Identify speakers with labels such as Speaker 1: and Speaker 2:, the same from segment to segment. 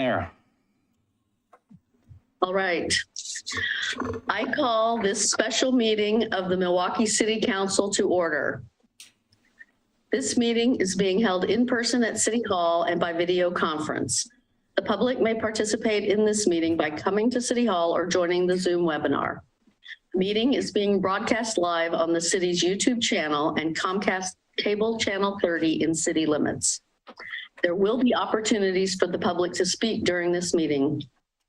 Speaker 1: Mayor.
Speaker 2: All right. I call this special meeting of the Milwaukee City Council to order. This meeting is being held in person at City Hall and by video conference. The public may participate in this meeting by coming to City Hall or joining the Zoom webinar. The meeting is being broadcast live on the city's YouTube channel and Comcast Cable Channel 30 in city limits. There will be opportunities for the public to speak during this meeting.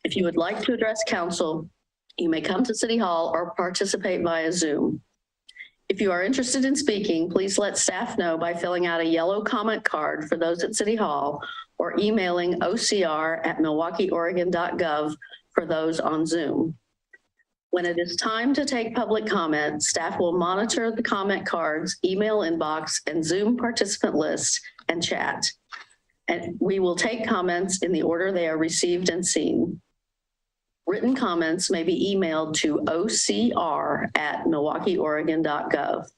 Speaker 2: If you would like to address council, you may come to City Hall or participate via Zoom. If you are interested in speaking, please let staff know by filling out a yellow comment card for those at City Hall or emailing ocr@milwaukieoregon.gov for those on Zoom. When it is time to take public comment, staff will monitor the comment cards, email inbox, and Zoom participant list and chat. And we will take comments in the order they are received and seen. Written comments may be emailed to ocr@milwaukieoregon.gov.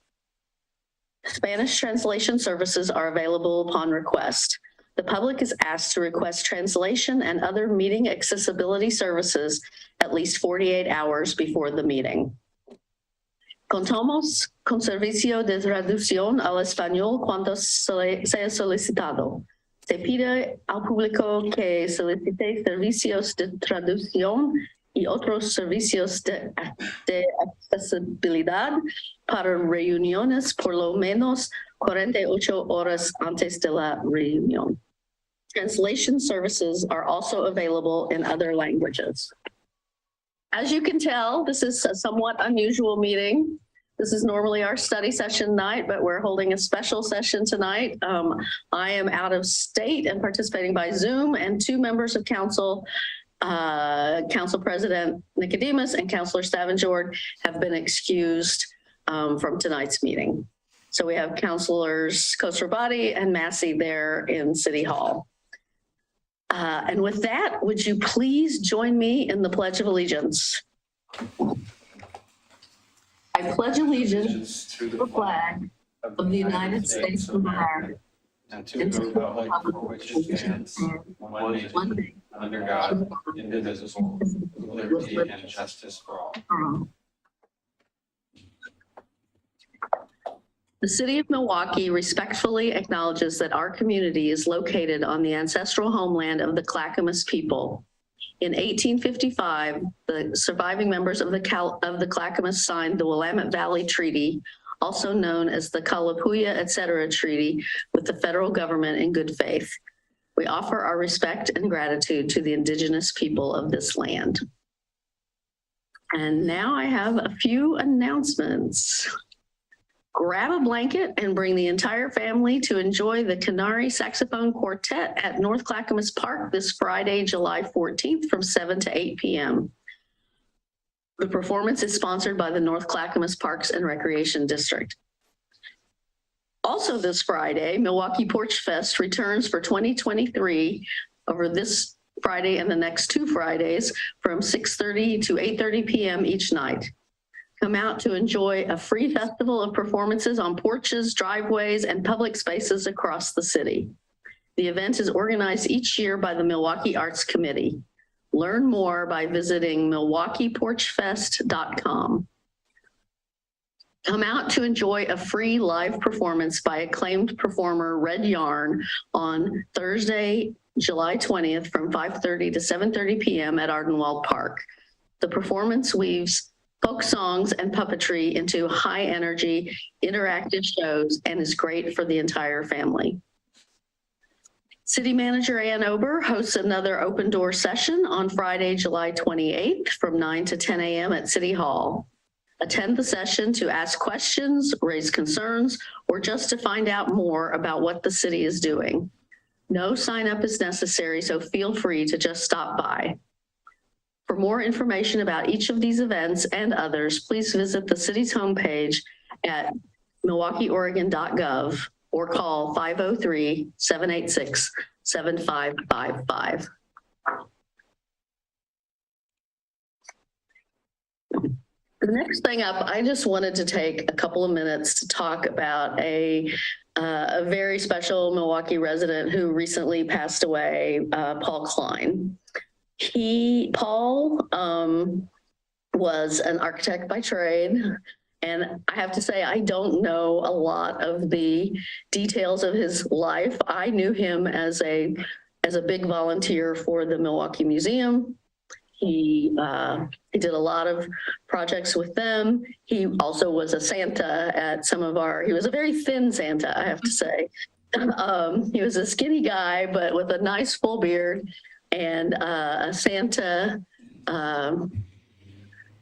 Speaker 2: Spanish translation services are available upon request. The public is asked to request translation and other meeting accessibility services at least 48 hours before the meeting. Contamos con servicio de traducción al español cuando sea solicitado. Se pide al público que solicite servicios de traducción y otros servicios de accesibilidad para reuniones por lo menos 48 horas antes de la reunión. Translation services are also available in other languages. As you can tell, this is a somewhat unusual meeting. This is normally our study session night, but we're holding a special session tonight. I am out of state and participating by Zoom, and two members of council, Council President Nicodemus and Councilor Stavengord, have been excused from tonight's meeting. So we have Councilors Khosrowbadi and Massey there in City Hall. And with that, would you please join me in the Pledge of Allegiance? I pledge allegiance to the flag of the United States of America
Speaker 1: And to the republic for which it stands, one nation, under God, indivisible, with liberty and justice for all.
Speaker 2: The City of Milwaukee respectfully acknowledges that our community is located on the ancestral homeland of the Clackamas people. In 1855, the surviving members of the Clackamas signed the Willamette Valley Treaty, also known as the Kalapuya, etc. Treaty, with the federal government in good faith. We offer our respect and gratitude to the indigenous people of this land. And now I have a few announcements. Grab a blanket and bring the entire family to enjoy the Canary Saxophone Quartet at North Clackamas Park this Friday, July 14th from 7 to 8 p.m. The performance is sponsored by the North Clackamas Parks and Recreation District. Also this Friday, Milwaukie Porch Fest returns for 2023 over this Friday and the next two Fridays from 6:30 to 8:30 p.m. each night. Come out to enjoy a free festival of performances on porches, driveways, and public spaces across the city. The event is organized each year by the Milwaukie Arts Committee. Learn more by visiting milwaukeeporchfest.com. Come out to enjoy a free live performance by acclaimed performer Red Yarn on Thursday, July 20th from 5:30 to 7:30 p.m. at Ardenwald Park. The performance weaves folk songs and puppetry into high energy, interactive shows and is great for the entire family. City Manager Ann Ober hosts another open door session on Friday, July 28th from 9 to 10 a.m. at City Hall. Attend the session to ask questions, raise concerns, or just to find out more about what the city is doing. No sign up is necessary, so feel free to just stop by. For more information about each of these events and others, please visit the city's homepage at milwaukieoregon.gov or call 503-786-7555. The next thing up, I just wanted to take a couple of minutes to talk about a very special Milwaukie resident who recently passed away, Paul Klein. Paul was an architect by trade. And I have to say, I don't know a lot of the details of his life. I knew him as a big volunteer for the Milwaukie Museum. He did a lot of projects with them. He also was a Santa at some of he was a very thin Santa, I have to say. He was a skinny guy, but with a nice full beard, and a Santa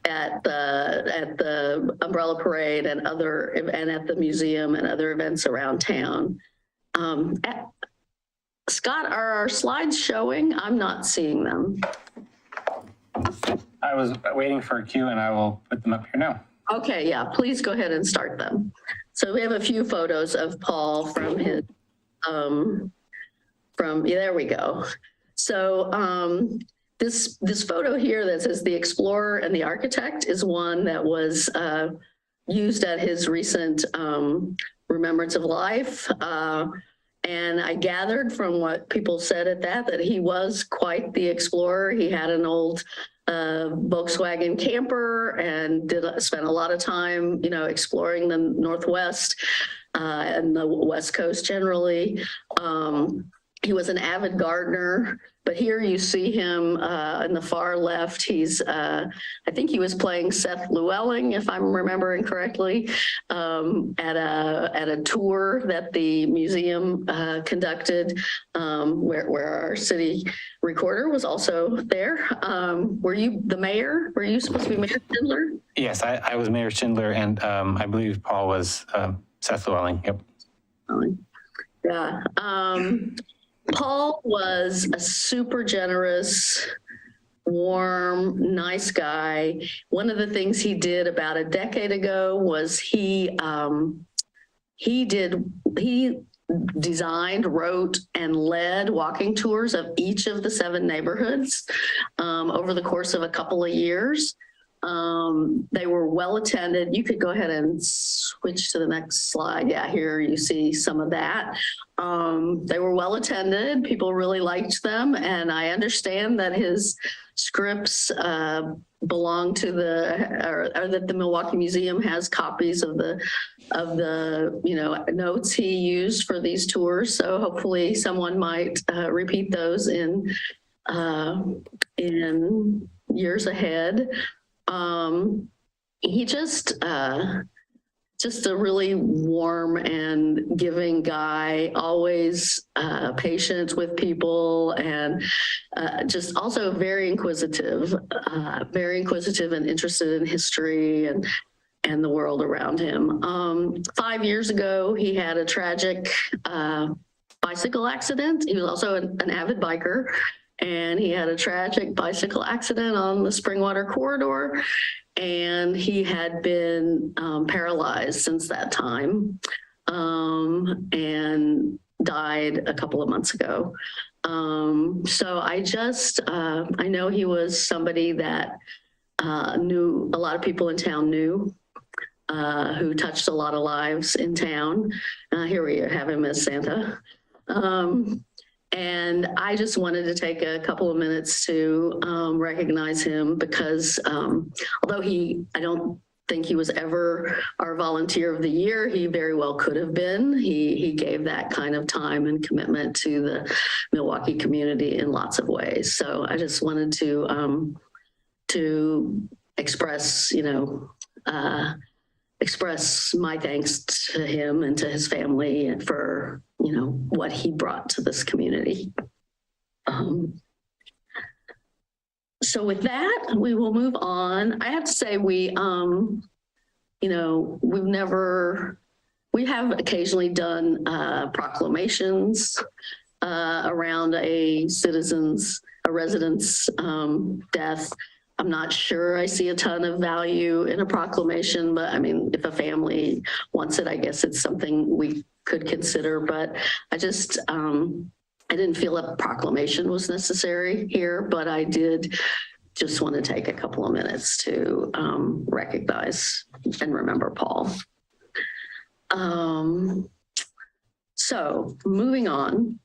Speaker 2: at the umbrella parade and at the museum and other events around town. Scott, are our slides showing? I'm not seeing them.
Speaker 3: I was waiting for a cue and I will put them up here now.
Speaker 2: Okay, yeah, please go ahead and start them. So we have a few photos of Paul from his, there we go. So this photo here that says the Explorer and the Architect is one that was used at his recent Remembrance of Life. And I gathered from what people said at that he was quite the explorer. He had an old Volkswagen camper and spent a lot of time, exploring the Northwest and the West Coast generally. He was an avid gardener, but here you see him in the far left. He's, I think he was playing Seth Llewellyn, if I'm remembering correctly, at a tour that the museum conducted, where our city recorder was also there. Were you the mayor? Were you supposed to be Mayor Schindler?
Speaker 3: Yes, I was Mayor Schindler, and I believe Paul was Seth Llewellyn. Yep.
Speaker 2: Yeah. Paul was a super generous, warm, nice guy. One of the things he did about a decade ago was he designed, wrote, and led walking tours of each of the 7 neighborhoods over the course of a couple of years. They were well attended. You could go ahead and switch to the next slide. Yeah, here you see some of that. They were well attended. People really liked them. And I understand that his scripts belong to or that the Milwaukie Museum has copies of the notes he used for these tours. So hopefully someone might repeat those in years ahead. He just a really warm and giving guy, always patient with people, and just also very inquisitive and interested in history and the world around him. 5 years ago, he had a tragic bicycle accident. He was also an avid biker. And he had a tragic bicycle accident on the Springwater corridor, and he had been paralyzed since that time and died a couple of months ago. So I know he was somebody that knew a lot of people in town knew, who touched a lot of lives in town. Here we have him as Santa. And I just wanted to take a couple of minutes to recognize him because although I don't think he was ever our volunteer of the year, he very well could have been. He gave that kind of time and commitment to the Milwaukie community in lots of ways. So I just wanted to express, express my thanks to him and to his family and for, what he brought to this community. So with that, we will move on. I have to say we have occasionally done proclamations around a resident's death. I'm not sure I see a ton of value in a proclamation, but I mean, if a family wants it, I guess it's something we could consider, but I just, I didn't feel a proclamation was necessary here, but I did just want to take a couple of minutes to recognize and remember Paul. So moving on,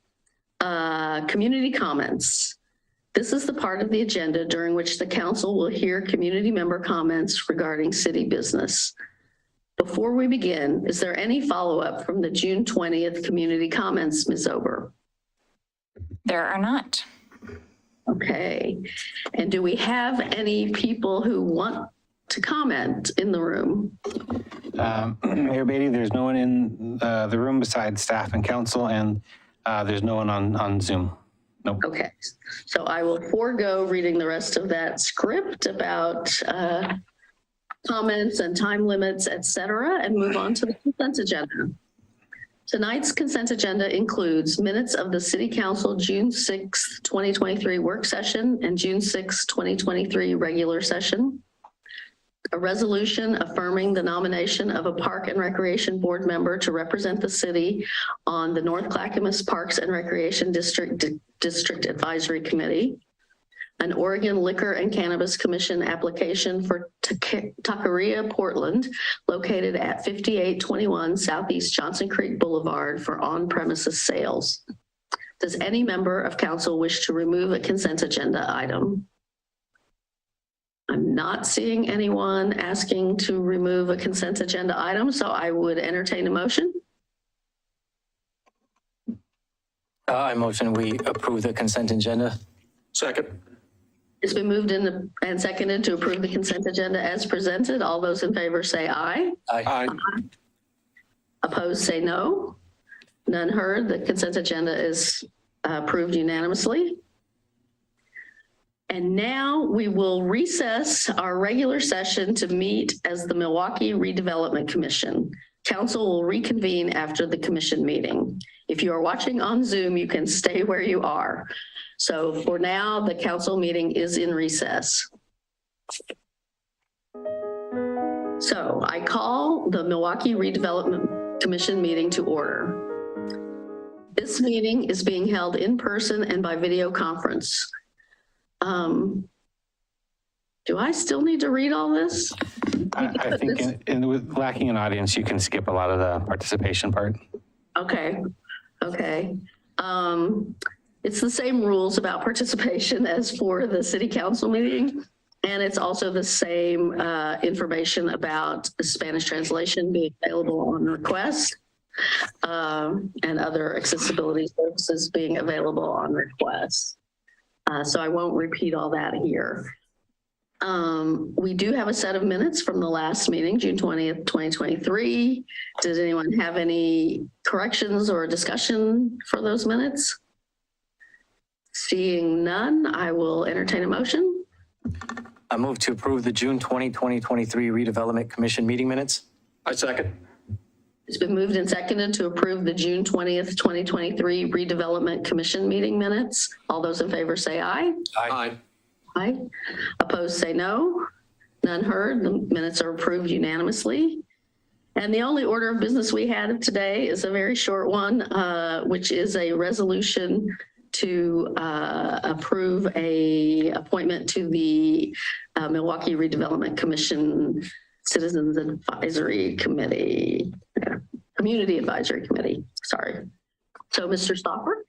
Speaker 2: community comments. This is the part of the agenda during which the council will hear community member comments regarding city business. Before we begin, is there any follow-up from the June 20th community comments, Ms. Ober?
Speaker 4: There are not.
Speaker 2: Okay. And do we have any people who want to comment in the room?
Speaker 3: Mayor Beatty, there's no one in the room besides staff and council, and there's no one on Zoom. Nope.
Speaker 2: Okay, so I will forego reading the rest of that script about comments and time limits, et cetera, and move on to the consent agenda. Tonight's consent agenda includes minutes of the City Council June 6, 2023 work session and June 6, 2023 regular session. A resolution affirming the nomination of a Park and Recreation Board member to represent the city on the North Clackamas Parks and Recreation District Advisory Committee. An Oregon Liquor and Cannabis Commission application for Taqueria Portland, located at 5821 Southeast Johnson Creek Boulevard for on-premises sales. Does any member of council wish to remove a consent agenda item? I'm not seeing anyone asking to remove a consent agenda item, so I would entertain a motion.
Speaker 5: I motion we approve the consent agenda.
Speaker 6: Second.
Speaker 2: It's been moved and seconded to approve the consent agenda as presented. All those in favor say aye.
Speaker 6: Aye.
Speaker 2: Opposed say no. None heard. The consent agenda is approved unanimously. And now we will recess our regular session to meet as the Milwaukie Redevelopment Commission. Council will reconvene after the commission meeting. If you are watching on Zoom, you can stay where you are. So for now, the council meeting is in recess. So I call the Milwaukie Redevelopment Commission meeting to order. This meeting is being held in person and by video conference. Do I still need to read all this?
Speaker 3: I think with lacking an audience, you can skip a lot of the participation part.
Speaker 2: Okay. It's the same rules about participation as for the city council meeting. And it's also the same information about the Spanish translation being available on request and other accessibility services being available on request. So I won't repeat all that here. We do have a set of minutes from the last meeting, June 20th, 2023. Does anyone have any corrections or discussion for those minutes? Seeing none, I will entertain a motion.
Speaker 5: I move to approve the June 20, 2023 Redevelopment Commission meeting minutes.
Speaker 6: I second.
Speaker 2: It's been moved and seconded to approve the June 20th, 2023 Redevelopment Commission meeting minutes. All those in favor say aye.
Speaker 6: Aye.
Speaker 2: Aye. Opposed say no. None heard. The minutes are approved unanimously. And the only order of business we had today is a very short one, which is a resolution to approve a appointment to the Milwaukie Redevelopment Commission Citizens Advisory Committee, Community Advisory Committee, sorry. So Mr. Stoffer?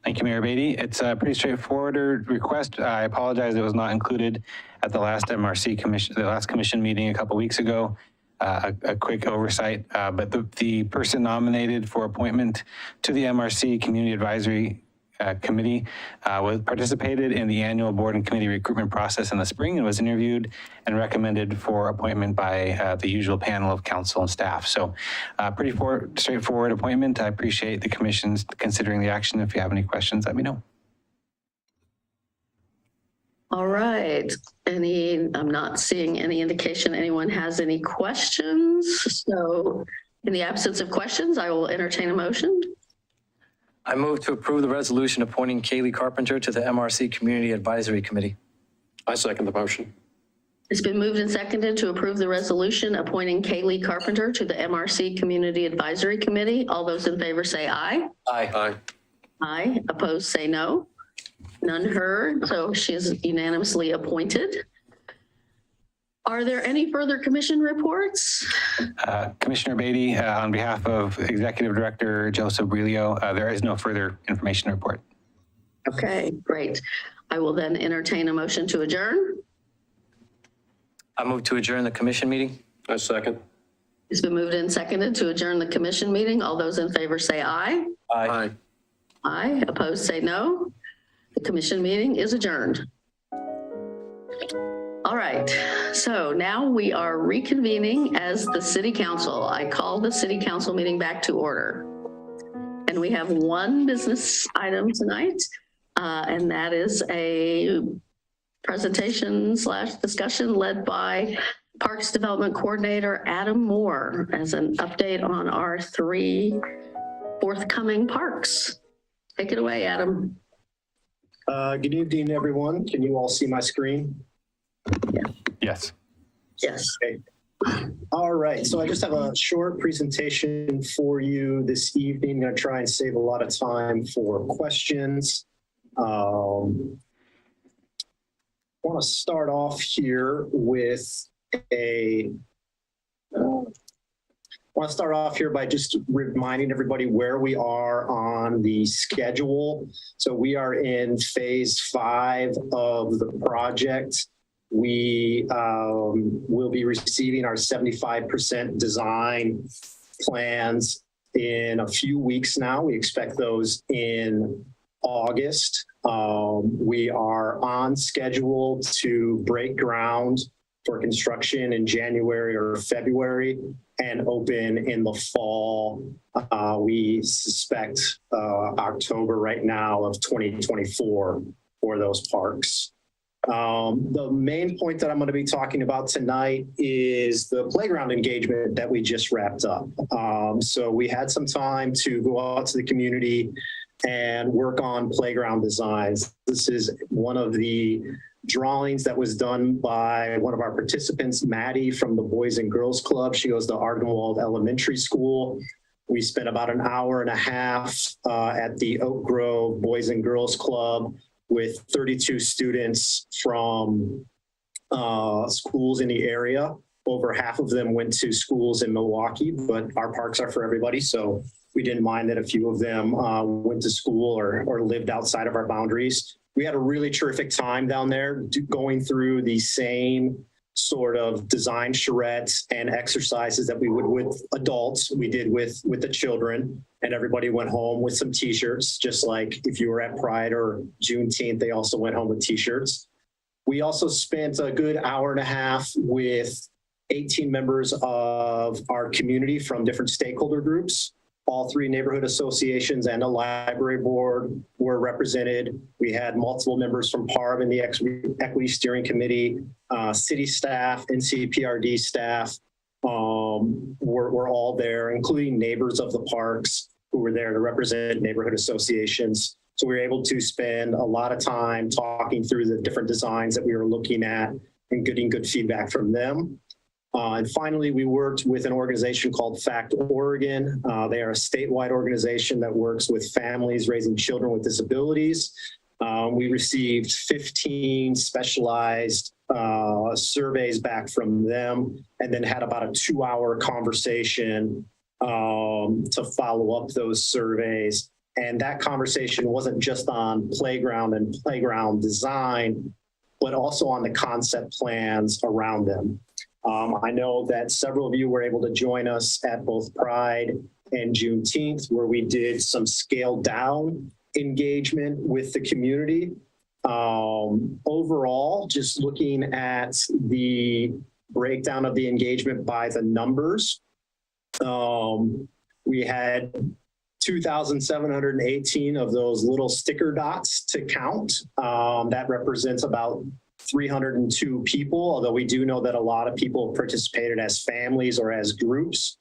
Speaker 3: Thank you, Mayor Beatty. It's a pretty straightforward request. I apologize it was not included at the last MRC commission, the last commission meeting a couple weeks ago. A quick oversight, but the person nominated for appointment to the MRC Community Advisory Committee participated in the annual board and committee recruitment process in the spring and was interviewed and recommended for appointment by the usual panel of council and staff. So pretty straightforward appointment. I appreciate the commission's considering the action. If you have any questions, let me know.
Speaker 2: All right. I'm not seeing any indication anyone has any questions. So in the absence of questions, I will entertain a motion.
Speaker 5: I move to approve the resolution appointing Kaylee Carpenter to the MRC Community Advisory Committee.
Speaker 6: I second the motion.
Speaker 2: It's been moved and seconded to approve the resolution appointing Kaylee Carpenter to the MRC Community Advisory Committee. All those in favor say aye.
Speaker 5: Aye.
Speaker 6: Aye.
Speaker 2: Aye. Opposed say no. None heard, so she is unanimously appointed. Are there any further commission reports?
Speaker 3: Commissioner Beatty, on behalf of Executive Director Joseph Brilio, there is no further information to report.
Speaker 2: Okay, great. I will then entertain a motion to adjourn.
Speaker 5: I move to adjourn the commission meeting.
Speaker 6: I second.
Speaker 2: It's been moved and seconded to adjourn the commission meeting. All those in favor say aye.
Speaker 6: Aye.
Speaker 2: Aye. Opposed, say no. The commission meeting is adjourned. All right, so now we are reconvening as the city council. I call the city council meeting back to order. And we have one business item tonight, and that is a presentation / discussion led by Parks Development Coordinator Adam Moore as an update on our 3 forthcoming parks. Take it away, Adam.
Speaker 7: Good evening, everyone. Can you all see my screen?
Speaker 3: Yes.
Speaker 2: Yes.
Speaker 7: Okay. All right. So I just have a short presentation for you this evening. I'm going to try and save a lot of time for questions. I want to start off here with by just reminding everybody where we are on the schedule. So we are in phase 5 of the project. We will be receiving our 75% design plans in a few weeks now. We expect those in August. We are on schedule to break ground for construction in January or February and open in the fall. We suspect October right now of 2024 for those parks. The main point that I'm going to be talking about tonight is the playground engagement that we just wrapped up. So we had some time to go out to the community and work on playground designs. This is one of the drawings that was done by one of our participants, Maddie from the Boys and Girls Club. She goes to Ardenwald Elementary School. We spent about an hour and a half at the Oak Grove Boys and Girls Club with 32 students from schools in the area. Over half of them went to schools in Milwaukie, but our parks are for everybody. So we didn't mind that a few of them went to school or lived outside of our boundaries. We had a really terrific time down there going through the same sort of design charrettes and exercises that we would with adults, we did with the children, and everybody went home with some t-shirts, just like if you were at Pride or Juneteenth, they also went home with t-shirts. We also spent a good hour and a half with 18 members of our community from different stakeholder groups. All 3 neighborhood associations and a library board were represented. We had multiple members from PARB and the Equity Steering Committee, city staff, NCPRD staff were all there, including neighbors of the parks who were there to represent neighborhood associations. So we were able to spend a lot of time talking through the different designs that we were looking at and getting good feedback from them. And finally, we worked with an organization called Fact Oregon. They are a statewide organization that works with families raising children with disabilities. We received 15 specialized surveys back from them, and then had about a 2-hour conversation to follow up those surveys. And that conversation wasn't just on playground and playground design, but also on the concept plans around them. I know that several of you were able to join us at both Pride and Juneteenth, where we did some scaled down engagement with the community. Overall, just looking at the breakdown of the engagement by the numbers, we had 2,718 of those little sticker dots to count. That represents about 302 people, although we do know that a lot of people participated as families or as groups.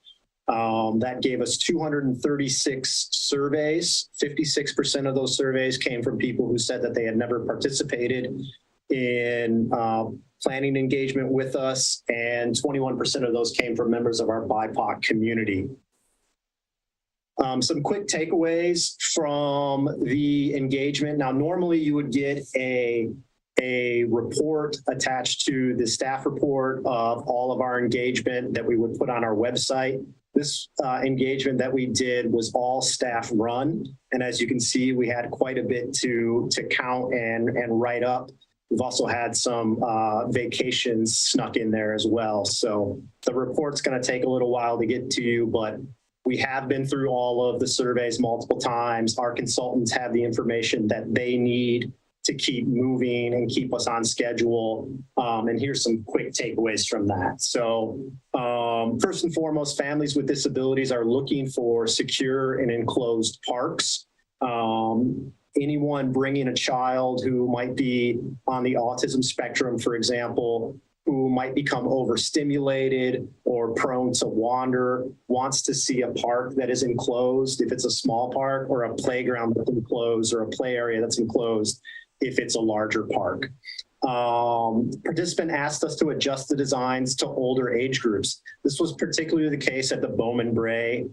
Speaker 7: That gave us 236 surveys. 56% of those surveys came from people who said that they had never participated in planning engagement with us, and 21% of those came from members of our BIPOC community. Some quick takeaways from the engagement. Now, normally you would get a report attached to the staff report of all of our engagement that we would put on our website. This engagement that we did was all staff run. And as you can see, we had quite a bit to count and write up. We've also had some vacations snuck in there as well. So the report's going to take a little while to get to you, but we have been through all of the surveys multiple times. Our consultants have the information that they need to keep moving and keep us on schedule. And here's some quick takeaways from that. So first and foremost, families with disabilities are looking for secure and enclosed parks. Anyone bringing a child who might be on the autism spectrum, for example, who might become overstimulated or prone to wander, wants to see a park that is enclosed if it's a small park, or a playground that's enclosed, or a play area that's enclosed if it's a larger park. Participant asked us to adjust the designs to older age groups. This was particularly the case at the Bowman Bray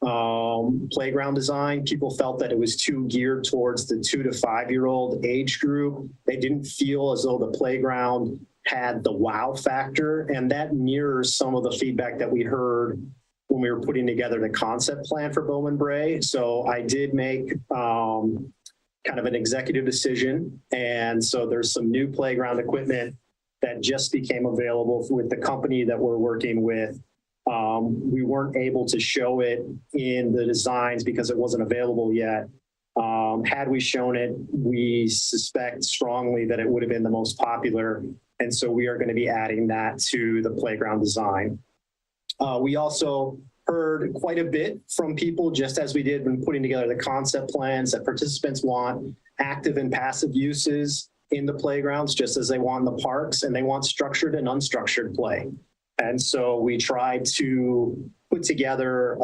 Speaker 7: playground design. People felt that it was too geared towards the 2 to 5 year old age group. They didn't feel as though the playground had the wow factor, and that mirrors some of the feedback that we heard when we were putting together the concept plan for Bowman Bray. So I did make kind of an executive decision, and so there's some new playground equipment that just became available with the company that we're working with. We weren't able to show it in the designs because it wasn't available yet. Had we shown it, we suspect strongly that it would have been the most popular. And so we are going to be adding that to the playground design. We also heard quite a bit from people, just as we did when putting together the concept plans, that participants want active and passive uses in the playgrounds, just as they want in the parks, and they want structured and unstructured play. And so we tried to put together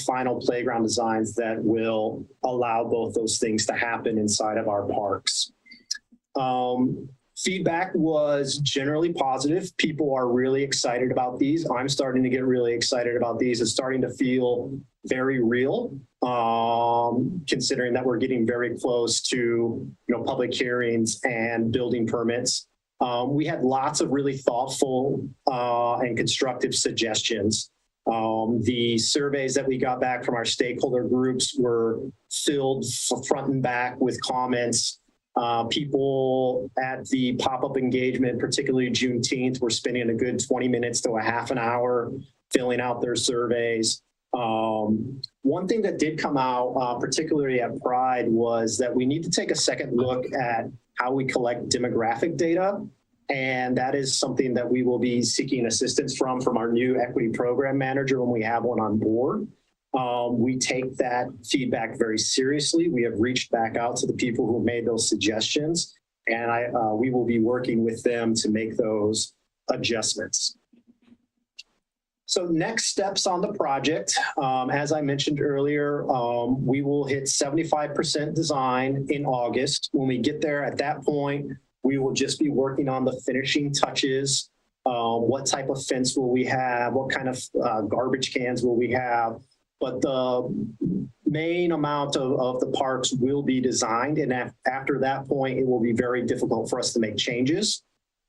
Speaker 7: final playground designs that will allow both those things to happen inside of our parks. Feedback was generally positive. People are really excited about these. I'm starting to get really excited about these. It's starting to feel very real, considering that we're getting very close to public hearings and building permits. We had lots of really thoughtful and constructive suggestions. The surveys that we got back from our stakeholder groups were filled front and back with comments. People at the pop-up engagement, particularly Juneteenth, were spending a good 20 minutes to a half an hour filling out their surveys. One thing that did come out, particularly at Pride, was that we need to take a second look at how we collect demographic data. And that is something that we will be seeking assistance from our new equity program manager when we have one on board. We take that feedback very seriously. We have reached back out to the people who made those suggestions, and we will be working with them to make those adjustments. So next steps on the project, as I mentioned earlier, we will hit 75% design in August. When we get there, at that point, we will just be working on the finishing touches. What type of fence will we have? What kind of garbage cans will we have? But the main amount of the parks will be designed, and after that point, it will be very difficult for us to make changes.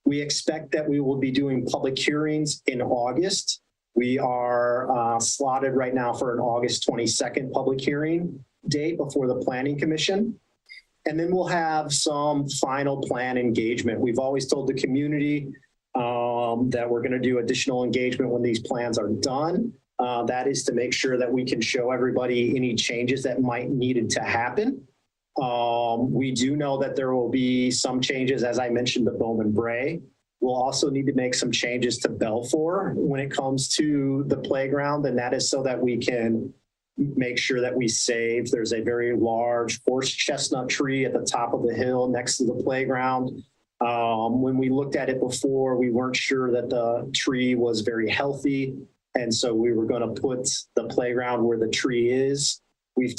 Speaker 7: We expect that we will be doing public hearings in August. We are slotted right now for an August 22nd public hearing date before the Planning Commission. And then we'll have some final plan engagement. We've always told the community that we're going to do additional engagement when these plans are done. That is to make sure that we can show everybody any changes that might needed to happen. We do know that there will be some changes, as I mentioned, to Bowman Bray. We'll also need to make some changes to Belfour when it comes to the playground, and that is so that we can make sure that we save. There's a very large horse chestnut tree at the top of the hill next to the playground. When we looked at it before, we weren't sure that the tree was very healthy. And so we were going to put the playground where the tree is. We've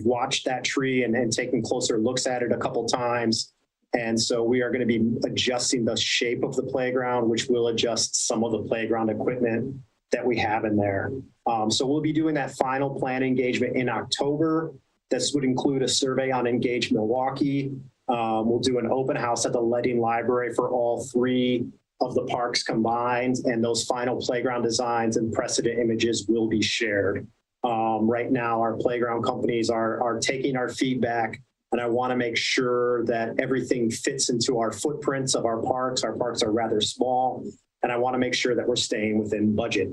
Speaker 7: watched that tree and taken closer looks at it a couple times. And so we are going to be adjusting the shape of the playground, which will adjust some of the playground equipment that we have in there. So we'll be doing that final plan engagement in October. This would include a survey on Engage Milwaukie. We'll do an open house at the Leading Library for all 3 of the parks combined, and those final playground designs and precedent images will be shared. Right now, our playground companies are taking our feedback, and I want to make sure that everything fits into our footprints of our parks. Our parks are rather small, and I want to make sure that we're staying within budget.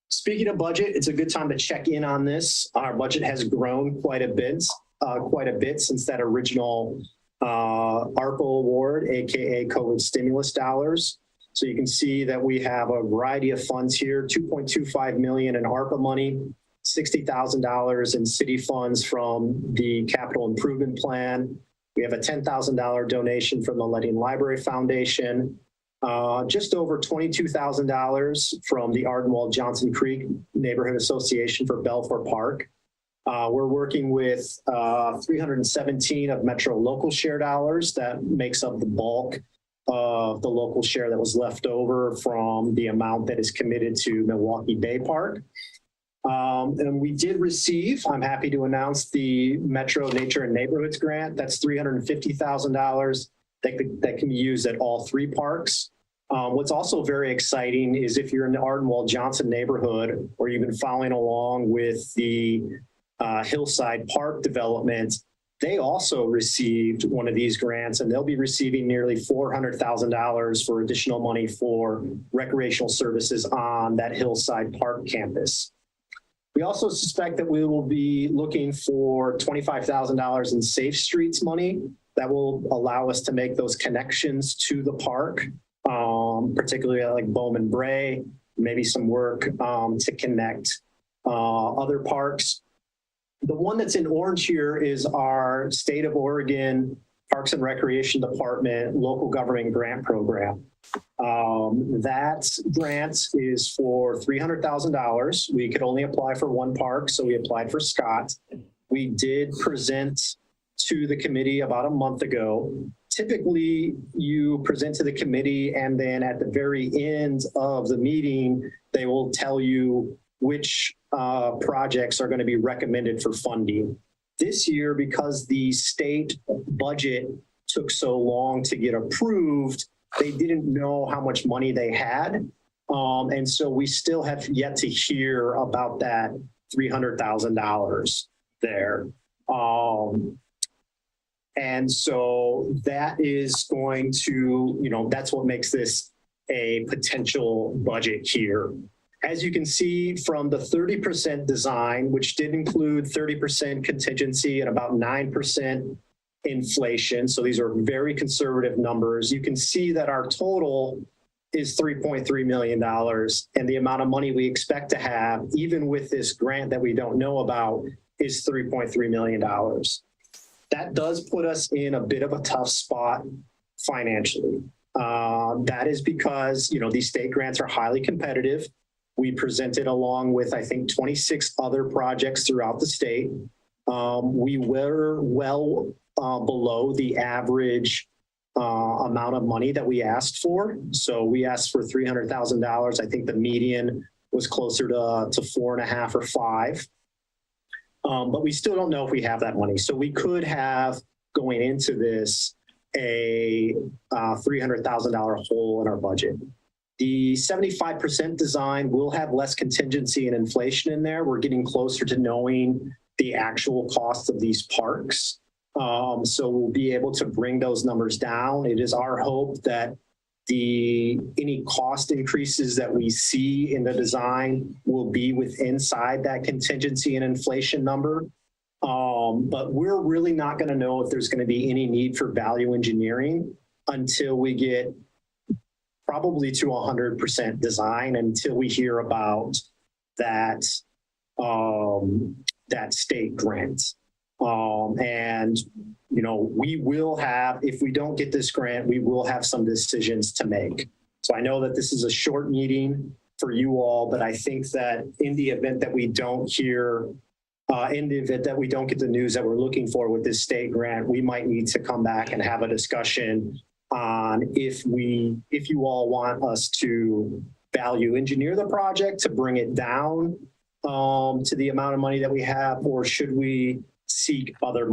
Speaker 7: Speaking of budget, it's a good time to check in on this. Our budget has grown quite a bit since that original ARPA award, AKA COVID stimulus dollars. So you can see that we have a variety of funds here, $2.25 million in ARPA money, $60,000 in city funds from the capital improvement plan. We have a $10,000 donation from the Leading Library Foundation, just over $22,000 from the Ardenwald Johnson Creek Neighborhood Association for Belfour Park. We're working with 317 of Metro local share dollars. That makes up the bulk of the local share that was left over from the amount that is committed to Milwaukie Bay Park. And we did receive, I'm happy to announce, the Metro Nature and Neighborhoods Grant. That's $350,000 that can be used at all 3 parks. What's also very exciting is if you're in the Ardenwald Johnson neighborhood, or you've been following along with the Hillside Park development, they also received one of these grants, and they'll be receiving nearly $400,000 for additional money for recreational services on that Hillside Park campus. We also suspect that we will be looking for $25,000 in Safe Streets money that will allow us to make those connections to the park, particularly like Bowman Bray, maybe some work to connect other parks. The one that's in orange here is our State of Oregon Parks and Recreation Department local government grant program. That grant is for $300,000. We could only apply for 1 park, so we applied for Scott. We did present to the committee about a month ago. Typically, you present to the committee, and then at the very end of the meeting, they will tell you which projects are going to be recommended for funding. This year, because the state budget took so long to get approved, they didn't know how much money they had. And so we still have yet to hear about that $300,000 there. And so that is going to, that's what makes this a potential budget here. As you can see from the 30% design, which did include 30% contingency and about 9% inflation, so these are very conservative numbers, you can see that our total is $3.3 million, and the amount of money we expect to have, even with this grant that we don't know about, is $3.3 million. That does put us in a bit of a tough spot financially. That is because, these state grants are highly competitive. We presented along with, I think, 26 other projects throughout the state. We were well below the average amount of money that we asked for. So we asked for $300,000. I think the median was closer to 4.5 or 5. But we still don't know if we have that money. So we could have, going into this, a $300,000 hole in our budget. The 75% design will have less contingency and inflation in there. We're getting closer to knowing the actual cost of these parks. So we'll be able to bring those numbers down. It is our hope that any cost increases that we see in the design will be inside that contingency and inflation number. But we're really not going to know if there's going to be any need for value engineering until we get probably to 100% design, until we hear about that state grant. And, we will have, if we don't get this grant, we will have some decisions to make. So I know that this is a short meeting for you all, but I think that in the event that we don't hear, in the event that we don't get the news that we're looking for with this state grant, we might need to come back and have a discussion on if you all want us to value engineer the project to bring it down to the amount of money that we have, or should we seek other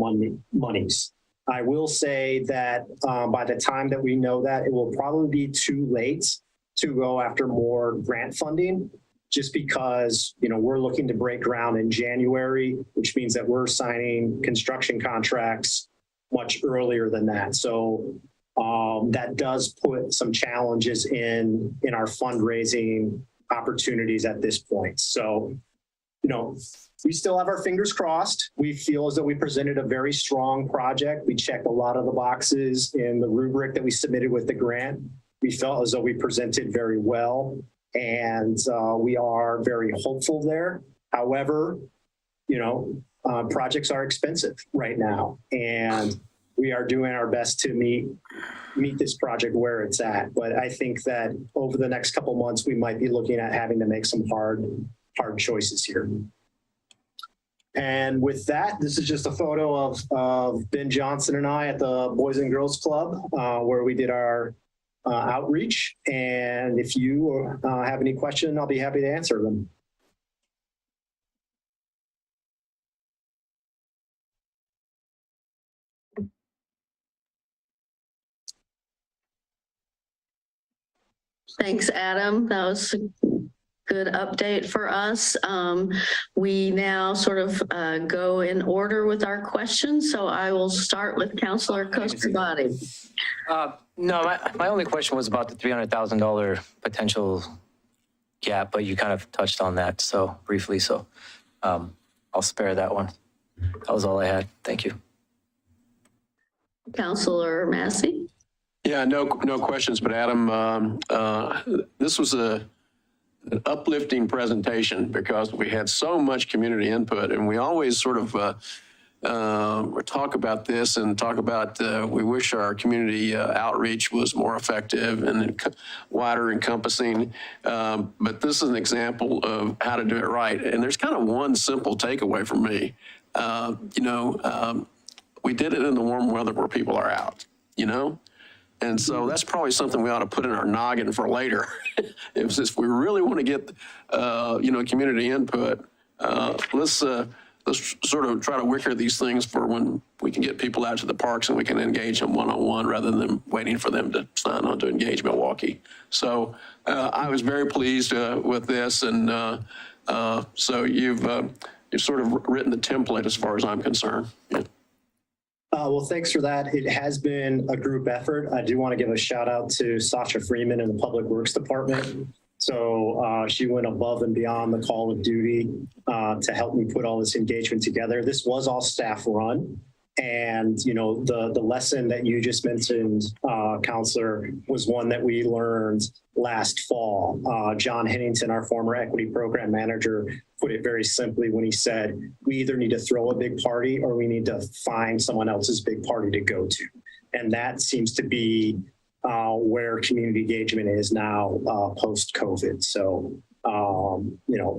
Speaker 7: monies? I will say that by the time that we know that, it will probably be too late to go after more grant funding, just because, you know, we're looking to break ground in January, which means that we're signing construction contracts much earlier than that. So that does put some challenges in our fundraising opportunities at this point. So, you know, we still have our fingers crossed. We feel as though we presented a very strong project. We checked a lot of the boxes in the rubric that we submitted with the grant. We felt as though we presented very well, and we are very hopeful there. However, you know, projects are expensive right now, and we are doing our best to meet this project where it's at. But I think that over the next couple months, we might be looking at having to make some hard choices here. And with that, this is just a photo of Ben Johnson and I at the Boys and Girls Club, where we did our outreach. And if you have any questions, I'll be happy to answer them.
Speaker 2: Thanks, Adam. That was a good update for us. We now sort of go in order with our questions. So I will start with Councilor Kostabati.
Speaker 5: No, my only question was about the $300,000 potential gap, but you kind of touched on that so briefly. So I'll spare that one. That was all I had. Thank you.
Speaker 2: Councilor Massey.
Speaker 6: Yeah, no questions, but Adam, this was an uplifting presentation because we had so much community input, and we always sort of talk about this and talk about we wish our community outreach was more effective and wider encompassing, but this is an example of how to do it right. And there's kind of one simple takeaway for me. We did it in the warm weather where people are out, you know? And so that's probably something we ought to put in our noggin for later. If we really want to get, community input, let's sort of try to wicker these things for when we can get people out to the parks and we can engage them one-on-one rather than waiting for them to sign on to Engage Milwaukie. So I was very pleased with this, and so you've sort of written the template as far as I'm concerned. Yeah.
Speaker 7: Well, thanks for that. It has been a group effort. I do want to give a shout out to Sasha Freeman in the Public Works Department. So she went above and beyond the call of duty to help me put all this engagement together. This was all staff run. And, you know, the lesson that you just mentioned, Counselor, was one that we learned last fall. John Hennington, our former equity program manager, put it very simply when he said, we either need to throw a big party or we need to find someone else's big party to go to. And that seems to be where community engagement is now post-COVID. So,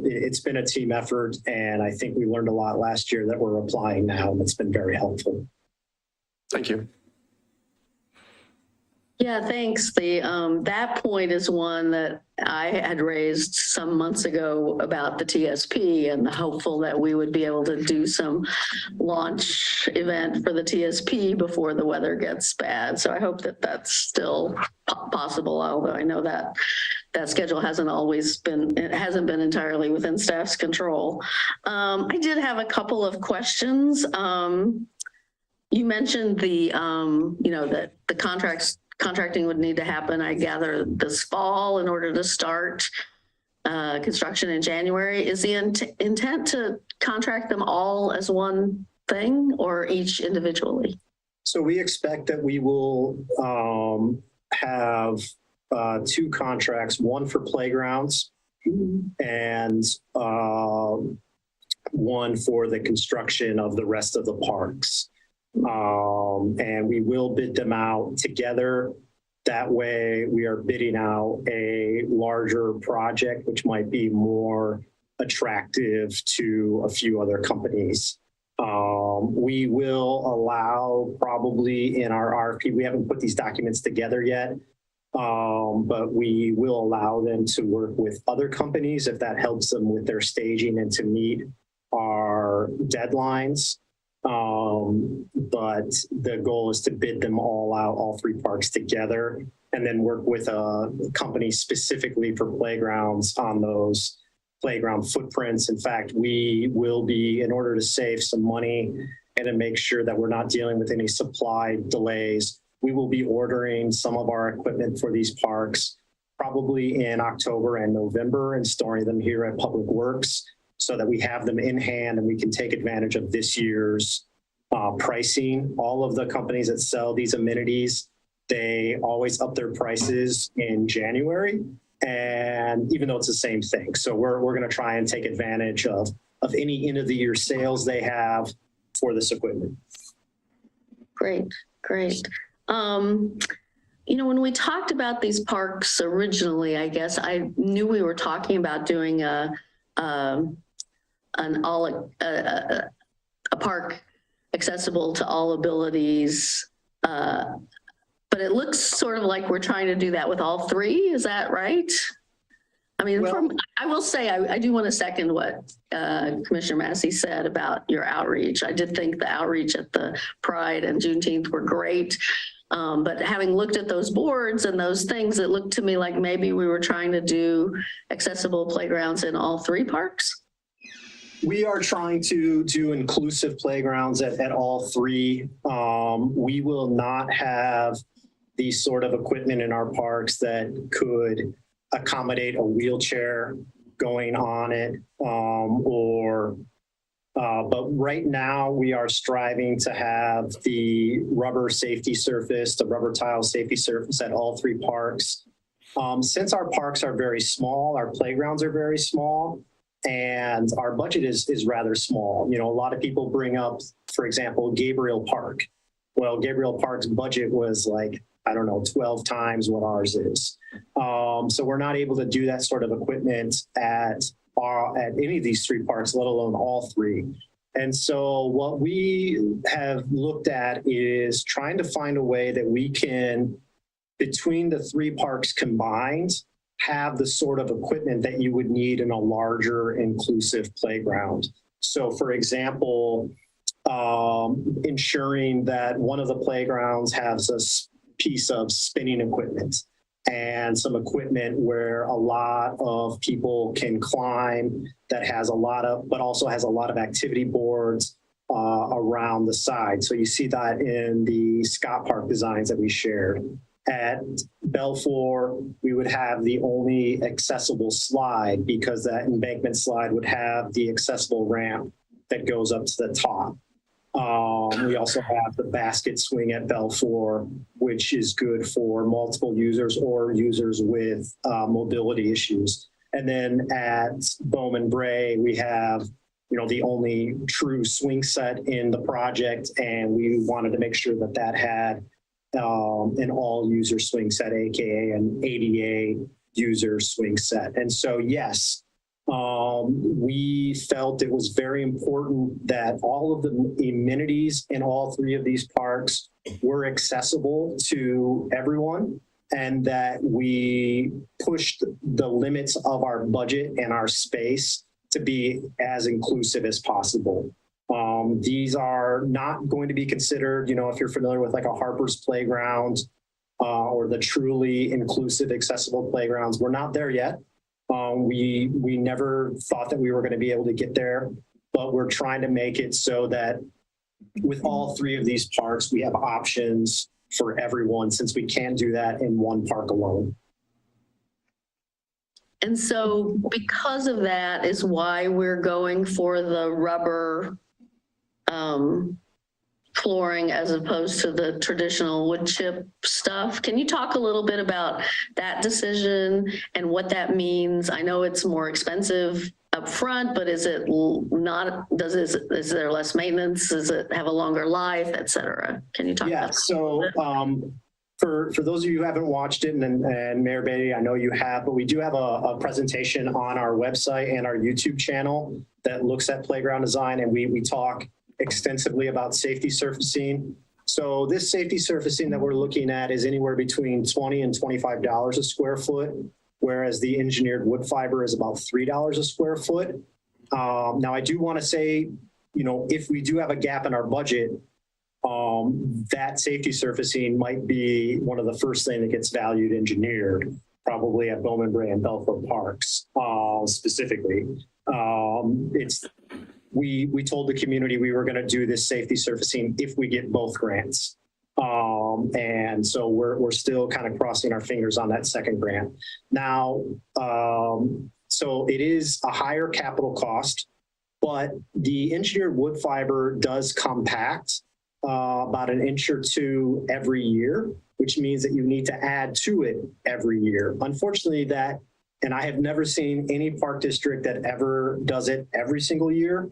Speaker 7: it's been a team effort, and I think we learned a lot last year that we're applying now, and it's been very helpful.
Speaker 6: Thank you.
Speaker 2: Yeah, thanks. That point is one that I had raised some months ago about the TSP, and hopeful that we would be able to do some launch event for the TSP before the weather gets bad. So I hope that that's still possible, although I know that schedule hasn't been entirely within staff's control. I did have a couple of questions. You mentioned that the contracting would need to happen, I gather, this fall in order to start construction in January. Is the intent to contract them all as one thing or each individually?
Speaker 7: So we expect that we will have two contracts, one for playgrounds and one for the construction of the rest of the parks. And we will bid them out together. That way we are bidding out a larger project, which might be more attractive to a few other companies. We will allow, probably in our RFP, we haven't put these documents together yet, But we will allow them to work with other companies if that helps them with their staging and to meet our deadlines. But the goal is to bid them all out, all 3 parks together, and then work with a company specifically for playgrounds on those playground footprints. In fact, we will be, in order to save some money and to make sure that we're not dealing with any supply delays, we will be ordering some of our equipment for these parks probably in October and November and storing them here at Public Works so that we have them in hand and we can take advantage of this year's pricing. All of the companies that sell these amenities, they always up their prices in January, and even though it's the same thing. So we're going to try and take advantage of any end of the year sales they have for this equipment.
Speaker 2: Great, great. You know, when we talked about these parks originally, I guess I knew we were talking about doing a park accessible to all abilities, but it looks sort of like we're trying to do that with all 3. Is that right? I mean, I will say, I do want to second what Commissioner Massey said about your outreach. I did think the outreach at the Pride and Juneteenth were great. But having looked at those boards and those things, it looked to me like maybe we were trying to do accessible playgrounds in all 3 parks.
Speaker 7: We are trying to do inclusive playgrounds at all 3. We will not have the sort of equipment in our parks that could accommodate a wheelchair going on it, but right now we are striving to have the rubber safety surface, the rubber tile safety surface at all 3 parks. Since our parks are very small, our playgrounds are very small, and our budget is rather small. You know, a lot of people bring up, for example, Gabriel Park. Well, Gabriel Park's budget was like, I don't know, 12 times what ours is. So we're not able to do that sort of equipment at any of these 3 parks, let alone all 3. And so what we have looked at is trying to find a way that we can, between the 3 parks combined, have the sort of equipment that you would need in a larger inclusive playground. So for example, ensuring that one of the playgrounds has a piece of spinning equipment and some equipment where a lot of people can climb, that has a lot of, but also has a lot of activity boards around the side. So you see that in the Scott Park designs that we shared. At Belfour, we would have the only accessible slide because that embankment slide would have the accessible ramp that goes up to the top. We also have the basket swing at Belfour, which is good for multiple users or users with mobility issues. And then at Bowman Bray, we have, you know, the only true swing set in the project, and we wanted to make sure that that had an all-user swing set, aka an ADA user swing set. And so, yes, we felt it was very important that all of the amenities in all 3 of these parks were accessible to everyone, and that we pushed the limits of our budget and our space to be as inclusive as possible. These are not going to be considered, you know, if you're familiar with like a Harper's Playground or the truly inclusive, accessible playgrounds, we're not there yet. We never thought that we were going to be able to get there, but we're trying to make it so that with all 3 of these parks, we have options for everyone, since we can't do that in one park alone.
Speaker 2: And so because of that is why we're going for the rubber flooring as opposed to the traditional wood chip stuff. Can you talk a little bit about that decision and what that means? I know it's more expensive up front, but is it not, is there less maintenance? Does it have a longer life, et cetera? Can you talk about that?
Speaker 7: So for those of you who haven't watched it, and Mayor Beatty, I know you have, but we do have a presentation on our website and our YouTube channel that looks at playground design, and we talk extensively about safety surfacing. So this safety surfacing that we're looking at is anywhere between $20 and $25 a square foot, whereas the engineered wood fiber is about $3 a square foot. Now, I do want to say, if we do have a gap in our budget, that safety surfacing might be one of the first thing that gets valued engineered, probably at Bowman Bray and Belfort Parks specifically. We told the community we were going to do this safety surfacing if we get both grants. And so we're still kind of crossing our fingers on that second grant. Now, so it is a higher capital cost, but the engineered wood fiber does compact about an inch or two every year, which means that you need to add to it every year. Unfortunately, and I have never seen any park district that ever does it every single year,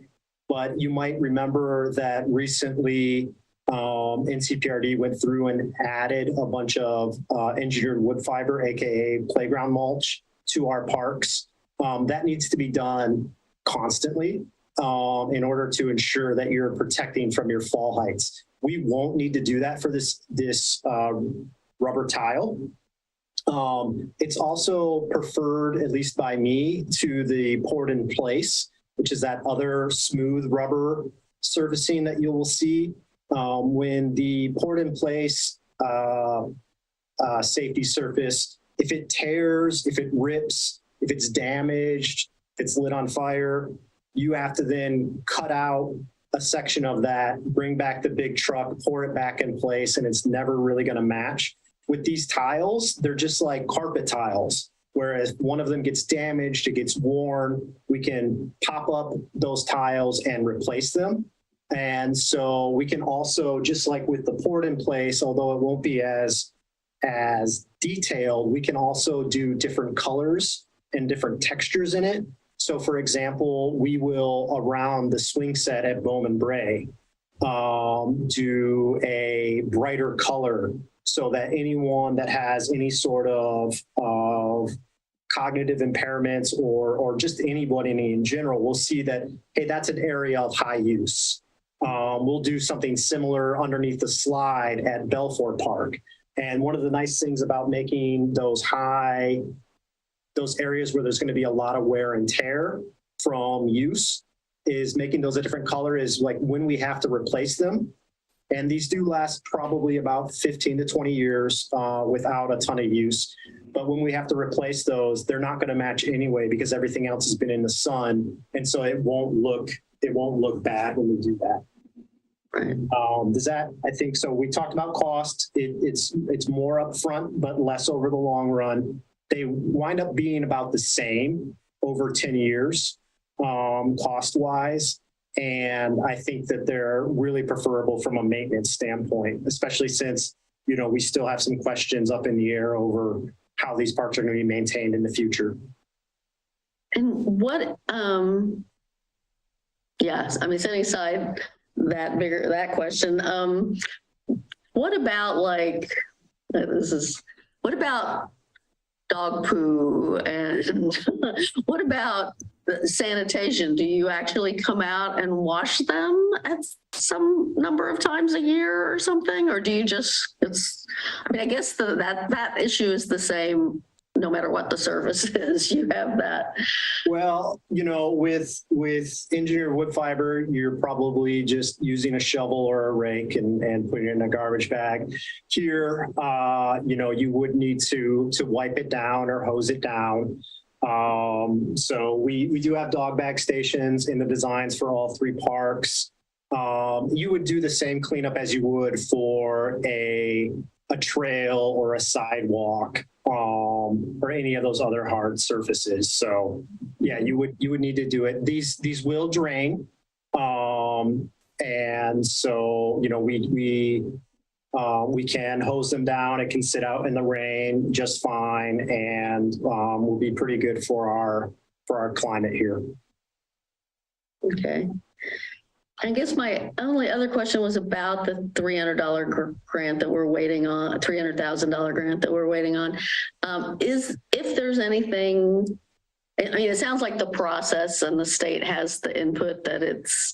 Speaker 7: but you might remember that recently NCPRD went through and added a bunch of engineered wood fiber, AKA playground mulch, to our parks. That needs to be done constantly in order to ensure that you're protecting from your fall heights. We won't need to do that for this rubber tile. It's also preferred, at least by me, to the poured in place, which is that other smooth rubber surfacing that you will see. When the poured in place safety surface, if it tears, if it rips, if it's damaged, if it's lit on fire, you have to then cut out a section of that, bring back the big truck, pour it back in place, and it's never really going to match. With these tiles, they're just like carpet tiles, whereas one of them gets damaged, it gets worn, we can pop up those tiles and replace them. And so we can also, just like with the poured in place, although it won't be as detailed, we can also do different colors and different textures in it. So for example, we will, around the swing set at Bowman Bray, do a brighter color so that anyone that has any sort of cognitive impairments or just anybody in general will see that, hey, that's an area of high use. We'll do something similar underneath the slide at Belfort Park. And one of the nice things about making those areas where there's going to be a lot of wear and tear from use is making those a different color is like when we have to replace them. And these do last probably about 15 to 20 years without a ton of use. But when we have to replace those, they're not going to match anyway because everything else has been in the sun. And so it won't look bad when we do that.
Speaker 2: Right.
Speaker 7: I think so. We talked about cost. It's more upfront, but less over the long run. They wind up being about the same over 10 years, cost-wise. And I think that they're really preferable from a maintenance standpoint, especially since, we still have some questions up in the air over how these parks are going to be maintained in the future.
Speaker 2: And what, yes, I mean, setting aside that question, what about what about dog poo and what about sanitation? Do you actually come out and wash them at some number of times a year or something? Or do you just, I guess that issue is the same no matter what the service is, you have that.
Speaker 7: Well, with engineered wood fiber, you're probably just using a shovel or a rake and putting it in a garbage bag. Here, you would need to wipe it down or hose it down. So we do have dog bag stations in the designs for all three parks. You would do the same cleanup as you would for a trail or a sidewalk, or any of those other hard surfaces. So yeah, you would need to do it. These will drain. And so, we can hose them down. It can sit out in the rain just fine, and will be pretty good for our climate here.
Speaker 2: Okay. I guess my only other question was about the $300 grant that we're waiting on, $300,000 grant that we're waiting on. If there's anything, it sounds like the process and the state has the input that it's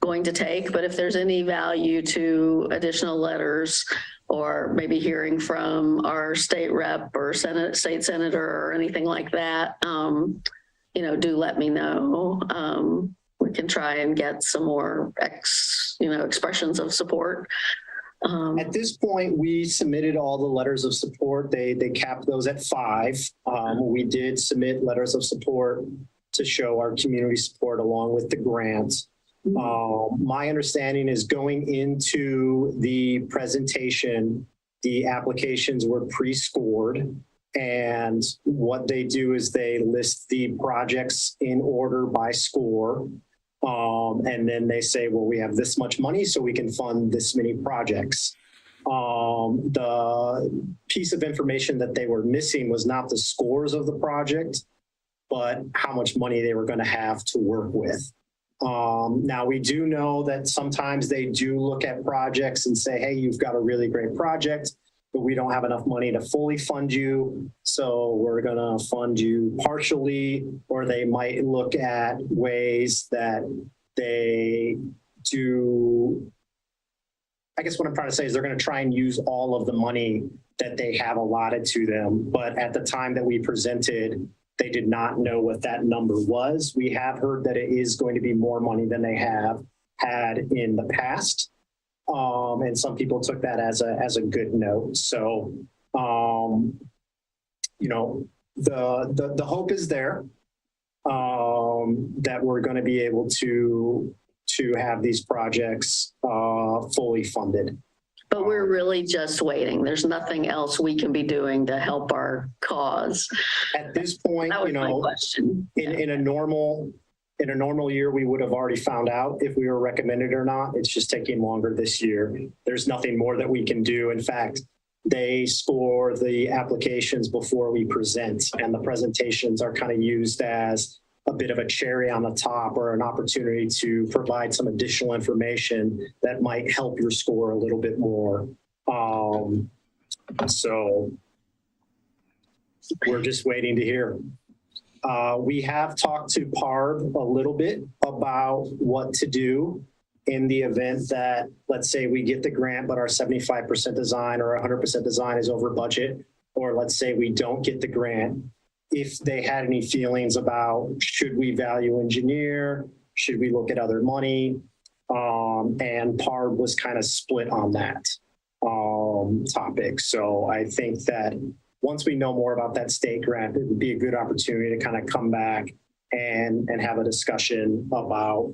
Speaker 2: going to take, but if there's any value to additional letters or maybe hearing from our state rep or state senator or anything like that, do let me know. We can try and get some more expressions of support.
Speaker 7: At this point, we submitted all the letters of support. They capped those at 5. We did submit letters of support to show our community support along with the grant. My understanding is going into the presentation, the applications were pre-scored. And what they do is they list the projects in order by score. And then they say, well, we have this much money, so we can fund this many projects. The piece of information that they were missing was not the scores of the project, but how much money they were going to have to work with. Now, we do know that sometimes they do look at projects and say, hey, you've got a really great project, but we don't have enough money to fully fund you, so we're going to fund you partially. Or they might look at ways that they do. I guess what I'm trying to say is they're going to try and use all of the money that they have allotted to them. But at the time that we presented, they did not know what that number was. We have heard that it is going to be more money than they have had in the past. And some people took that as a good note. So, the hope is there that we're going to be able to have these projects fully funded.
Speaker 2: But we're really just waiting. There's nothing else we can be doing to help our cause.
Speaker 7: At this point,
Speaker 2: That was my question.
Speaker 7: In a normal year, we would have already found out if we were recommended or not. It's just taking longer this year. There's nothing more that we can do. In fact, they score the applications before we present, and the presentations are kind of used as a bit of a cherry on the top or an opportunity to provide some additional information that might help your score a little bit more. So we're just waiting to hear. We have talked to PARB a little bit about what to do in the event that, let's say we get the grant, but our 75% design or 100% design is over budget, or let's say we don't get the grant. If they had any feelings about, should we value engineer? Should we look at other money? And PARB was kind of split on that topic. So I think that once we know more about that state grant, it would be a good opportunity to kind of come back and have a discussion about,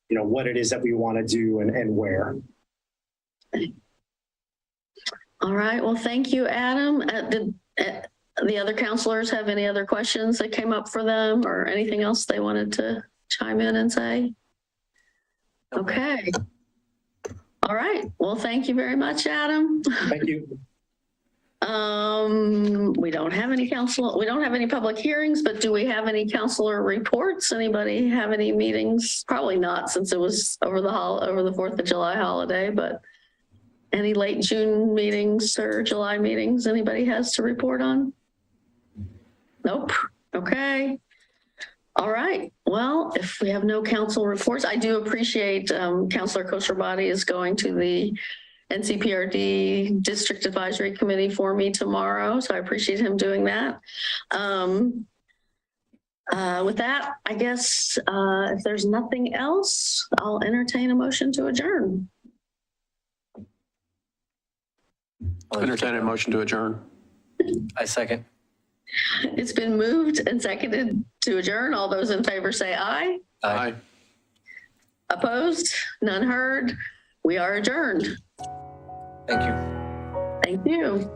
Speaker 7: what it is that we want to do and where.
Speaker 2: All right. Well, thank you, Adam. Did the other counselors have any other questions that came up for them or anything else they wanted to chime in and say? Okay. All right. Well, thank you very much, Adam.
Speaker 7: Thank you.
Speaker 2: We don't have any public hearings, but do we have any counselor reports? Anybody have any meetings? Probably not, since it was over the 4th of July holiday, but any late June meetings or July meetings anybody has to report on? Nope. Okay. All right. Well, if we have no council reports, I do appreciate Councilor Kosherbati is going to the NCPRD District Advisory Committee for me tomorrow, so I appreciate him doing that. With that, I guess if there's nothing else, I'll entertain a motion to adjourn.
Speaker 6: Entertain a motion to adjourn.
Speaker 5: I second.
Speaker 2: It's been moved and seconded to adjourn. All those in favor say aye.
Speaker 6: Aye.
Speaker 2: Opposed? None heard. We are adjourned.
Speaker 5: Thank you.
Speaker 2: Thank you.